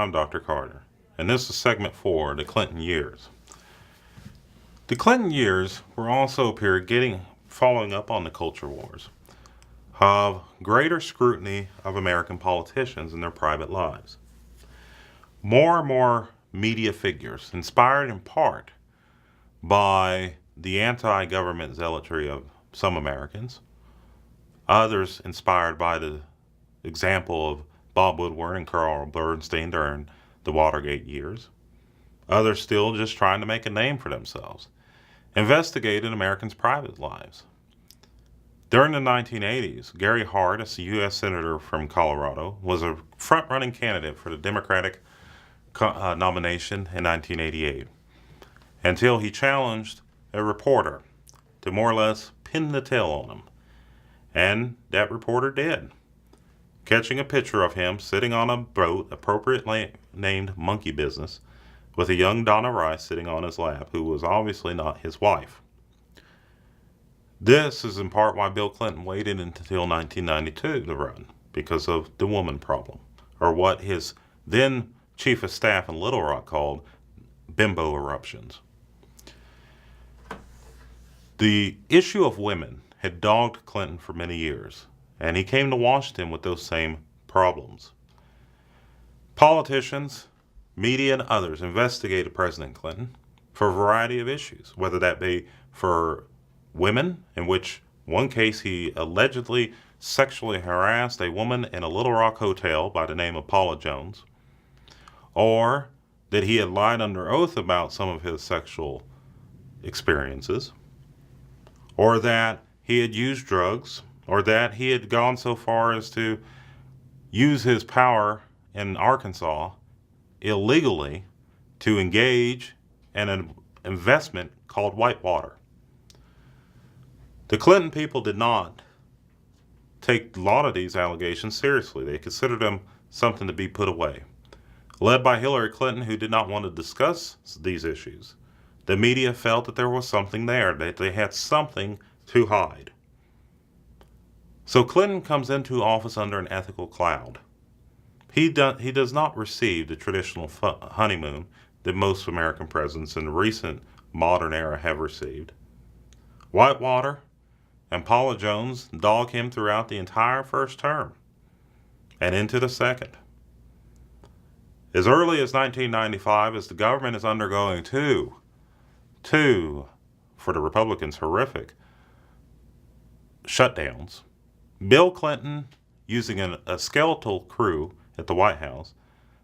I'm Dr. Carter, and this is segment 4, the Clinton years. The Clinton years were also a period following up on the culture wars of greater scrutiny of American politicians in their private lives. More and more media figures, inspired in part by the anti-government zealotry of some Americans, others inspired by the example of Bob Woodward and Carl Bernstein during the Watergate years, others still just trying to make a name for themselves, investigated Americans' private lives. During the 1980s, Gary Hart, a U.S. Senator from Colorado, was a front-running candidate for the Democratic nomination in 1988, until he challenged a reporter to more or less pin the tail on him. And that reporter did, catching a picture of him sitting on a boat appropriately named Monkey Business with a young Donna Rice sitting on his lap, who was obviously not his wife. This is in part why Bill Clinton waited until 1992 to run, because of the woman problem, or what his then chief of staff in Little Rock called bimbo eruptions. The issue of women had dogged Clinton for many years, and he came to Washington with those same problems. Politicians, media, and others investigated President Clinton for a variety of issues, whether that be for women, in which one case he allegedly sexually harassed a woman in a Little Rock hotel by the name of Paula Jones, or that he had lied under oath about some of his sexual experiences, or that he had used drugs, or that he had gone so far as to use his power in Arkansas illegally to engage in an investment called Whitewater. The Clinton people did not take a lot of these allegations seriously. They considered them something to be put away. Led by Hillary Clinton, who did not want to discuss these issues, the media felt that there was something there, that they had something to hide. So Clinton comes into office under an ethical cloud. He does not receive the traditional honeymoon that most American presidents in the recent modern era have received. Whitewater and Paula Jones dog him throughout the entire first term and into the second. As early as 1995, as the government is undergoing two, for the Republicans, horrific shutdowns, Bill Clinton, using a skeletal crew at the White House,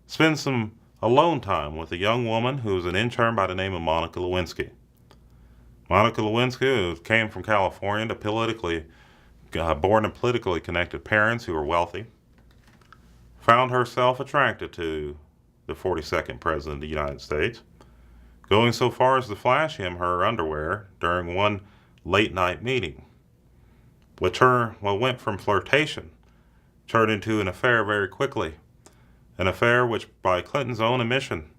spends some alone time with a young woman who was an intern by the name of Monica Lewinsky. Monica Lewinsky, who came from California to born in politically connected parents who were wealthy, found herself attracted to the 42nd President of the United States, going so far as to flash him her underwear during one late-night meeting. What went from flirtation turned into an affair very quickly, an affair which, by Clinton's own admission,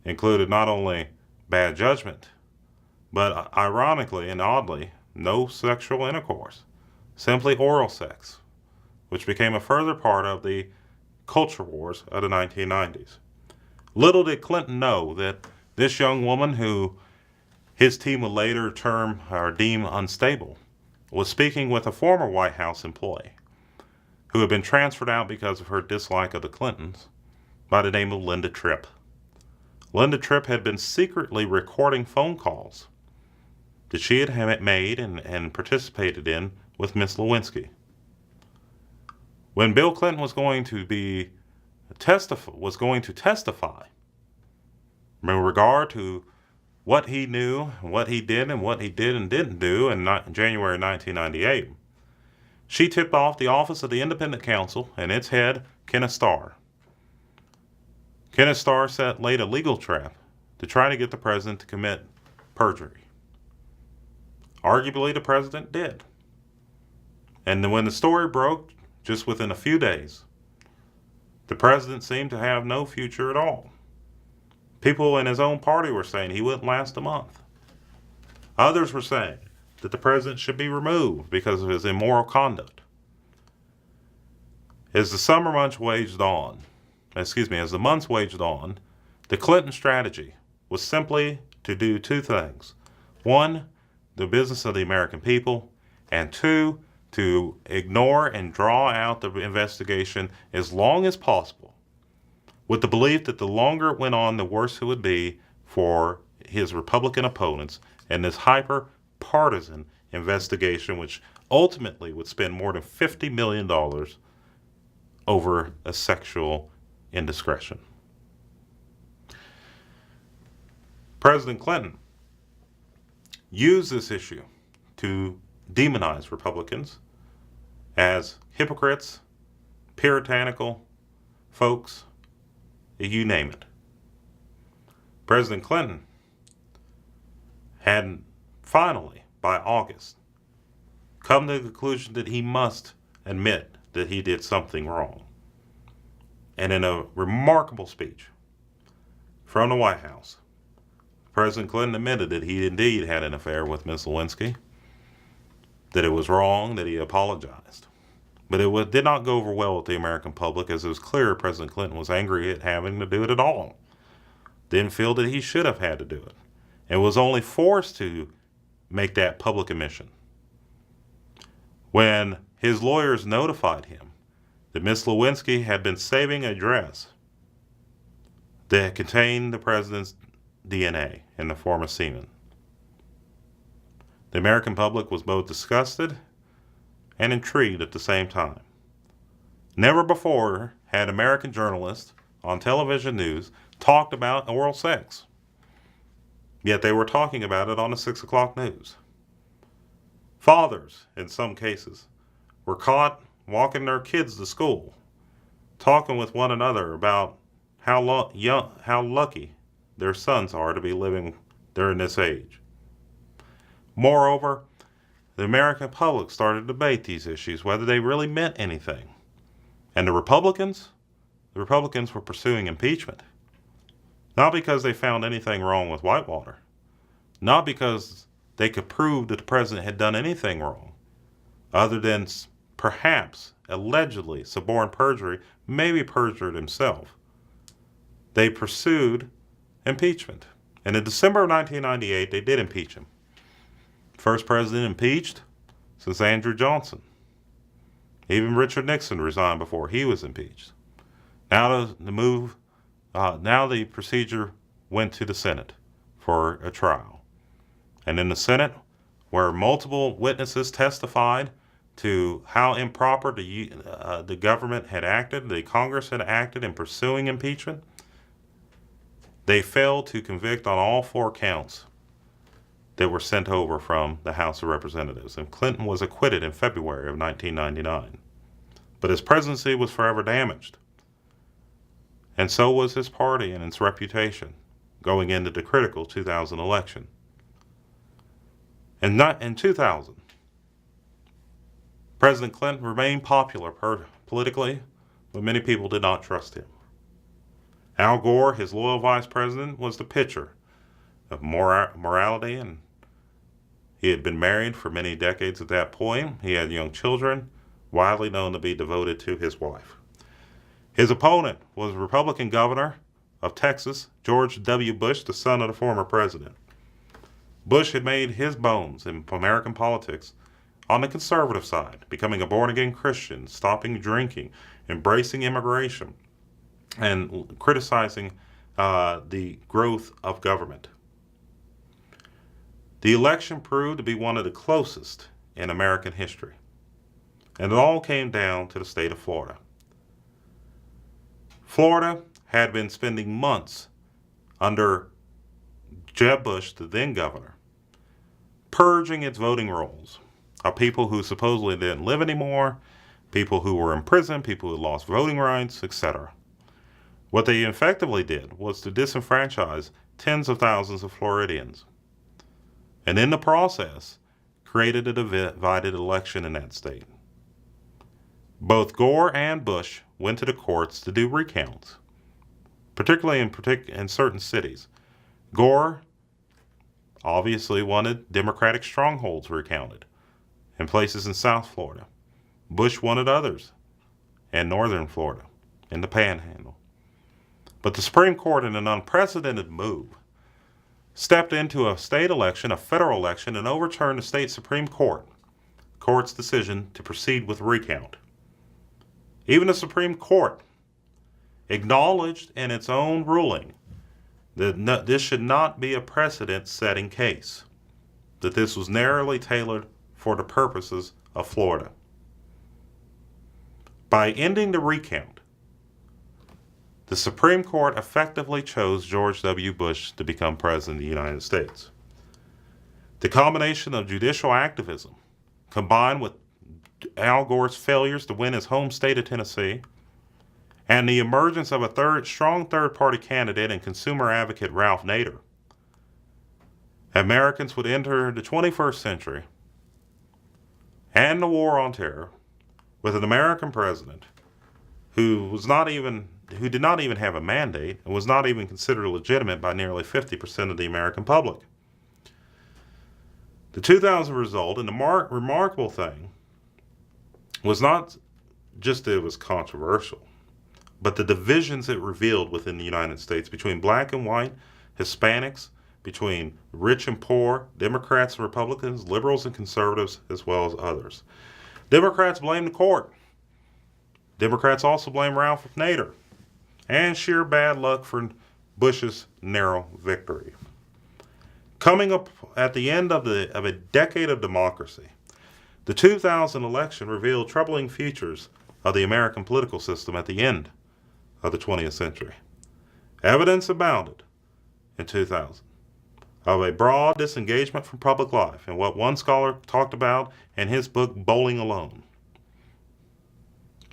included not only bad judgment, but ironically and oddly, no sexual intercourse, simply oral sex, which became a further part of the culture wars of the 1990s. Little did Clinton know that this young woman, who his team would later term or deem unstable, was speaking with a former White House employee who had been transferred out because of her dislike of the Clintons by the name of Linda Tripp. Linda Tripp had been secretly recording phone calls that she had made and participated in with Miss Lewinsky. When Bill Clinton was going to testify in regard to what he knew, what he did, and what he did and didn't do in January 1998, she tipped off the Office of the Independent Counsel and its head, Kenneth Starr. Kenneth Starr laid a legal trap to try to get the president to commit perjury. Arguably, the president did. And when the story broke, just within a few days, the president seemed to have no future at all. People in his own party were saying he wouldn't last a month. Others were saying that the president should be removed because of his immoral conduct. As the summer months waged on, as the months waged on, the Clinton strategy was simply to do two things. One, the business of the American people, and two, to ignore and draw out the investigation as long as possible, with the belief that the longer it went on, the worse it would be for his Republican opponents and this hyper-partisan investigation, which ultimately would spend more than $50 million over a sexual indiscretion. President Clinton used this issue to demonize Republicans as hypocrites, puritanical folks, you name it. President Clinton had finally, by August, come to the conclusion that he must admit that he did something wrong. And in a remarkable speech from the White House, President Clinton admitted that he indeed had an affair with Ms. Lewinsky, that it was wrong, that he apologized. But it did not go over well with the American public, as it was clear President Clinton was angry at having to do it at all. Didn't feel that he should have had to do it, and was only forced to make that public admission when his lawyers notified him that Ms. Lewinsky had been saving a dress that contained the president's DNA in the form of semen. The American public was both disgusted and intrigued at the same time. Never before had American journalists on television news talked about oral sex, yet they were talking about it on the 6 o'clock news. Fathers, in some cases, were caught walking their kids to school, talking with one another about how lucky their sons are to be living during this age. Moreover, the American public started to debate these issues, whether they really meant anything. And the Republicans were pursuing impeachment, not because they found anything wrong with Whitewater, not because they could prove that the president had done anything wrong, other than perhaps allegedly suborn perjury, maybe perjured himself. They pursued impeachment. And in December of 1998, they did impeach him. First president impeached since Andrew Johnson. Even Richard Nixon resigned before he was impeached. Now the procedure went to the Senate for a trial. And in the Senate, where multiple witnesses testified to how improper the government had acted, the Congress had acted in pursuing impeachment, they failed to convict on all 4 counts that were sent over from the House of Representatives, and Clinton was acquitted in February of 1999. But his presidency was forever damaged, and so was his party and its reputation going into the critical 2000 election. And in 2000, President Clinton remained popular politically, but many people did not trust him. Al Gore, his loyal vice president, was the picture of morality, and he had been married for many decades at that point. He had young children, widely known to be devoted to his wife. His opponent was Republican governor of Texas, George W. Bush, the son of the former president. Bush had made his bones in American politics on the conservative side, becoming a born-again Christian, stopping drinking, embracing immigration, and criticizing the growth of government. The election proved to be one of the closest in American history, and it all came down to the state of Florida. Florida had been spending months under Jeb Bush, the then governor, purging its voting rolls of people who supposedly didn't live anymore, people who were in prison, people who lost voting rights, etc. What they effectively did was to disenfranchise tens of thousands of Floridians, and in the process, created a divided election in that state. Both Gore and Bush went to the courts to do recounts, particularly in certain cities. Gore obviously wanted Democratic strongholds recounted in places in South Florida. Bush wanted others in northern Florida, in the Panhandle. But the Supreme Court, in an unprecedented move, stepped into a state election, a federal election, and overturned the state Supreme Court's decision to proceed with recount. Even the Supreme Court acknowledged in its own ruling that this should not be a precedent-setting case, that this was narrowly tailored for the purposes of Florida. By ending the recount, the Supreme Court effectively chose George W. Bush to become President of the United States. The combination of judicial activism, combined with Al Gore's failures to win his home state of Tennessee, and the emergence of a strong third-party candidate and consumer advocate Ralph Nader, Americans would enter the 21st century and the war on terror with an American president who did not even have a mandate and was not even considered legitimate by nearly 50% of the American public. The 2000 result, and the remarkable thing, was not just that it was controversial, but the divisions it revealed within the United States between black and white, Hispanics, between rich and poor, Democrats and Republicans, liberals and conservatives, as well as others. Democrats blame the court. Democrats also blame Ralph Nader and sheer bad luck for Bush's narrow victory. Coming up at the end of a decade of democracy, the 2000 election revealed troubling features of the American political system at the end of the 20th century. Evidence abounded in 2000 of a broad disengagement from public life, and what one scholar talked about in his book, Bowling Alone.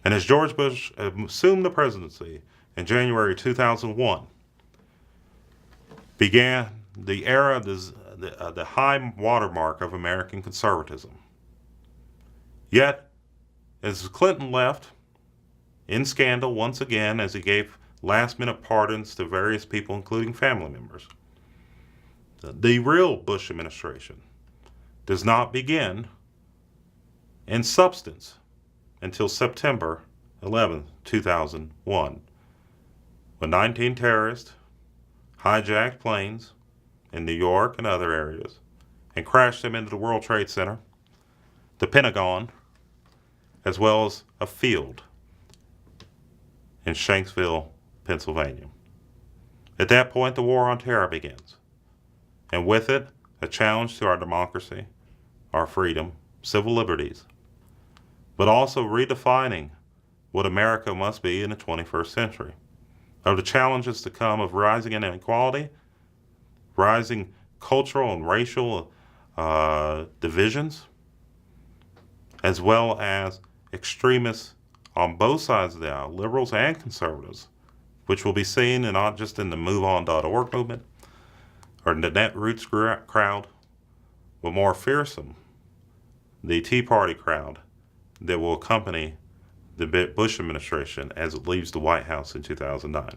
And as George Bush assumed the presidency in January 2001, began the era of the high watermark of American conservatism. Yet, as Clinton left in scandal once again as he gave last-minute pardons to various people, including family members, the real Bush administration does not begin in substance until September 11, 2001, when 19 terrorists hijacked planes in New York and other areas and crashed them into the World Trade Center, the Pentagon, as well as a field in Shanksville, Pennsylvania. At that point, the war on terror begins, and with it, a challenge to our democracy, our freedom, civil liberties, but also redefining what America must be in the 21st century, of the challenges to come of rising inequality, rising cultural and racial divisions, as well as extremists on both sides of the aisle, liberals and conservatives, which will be seen not just in the MoveOn.org movement or the Netroots crowd, but more fearsome, the Tea Party crowd that will accompany the Bush administration as it leaves the White House in 2009.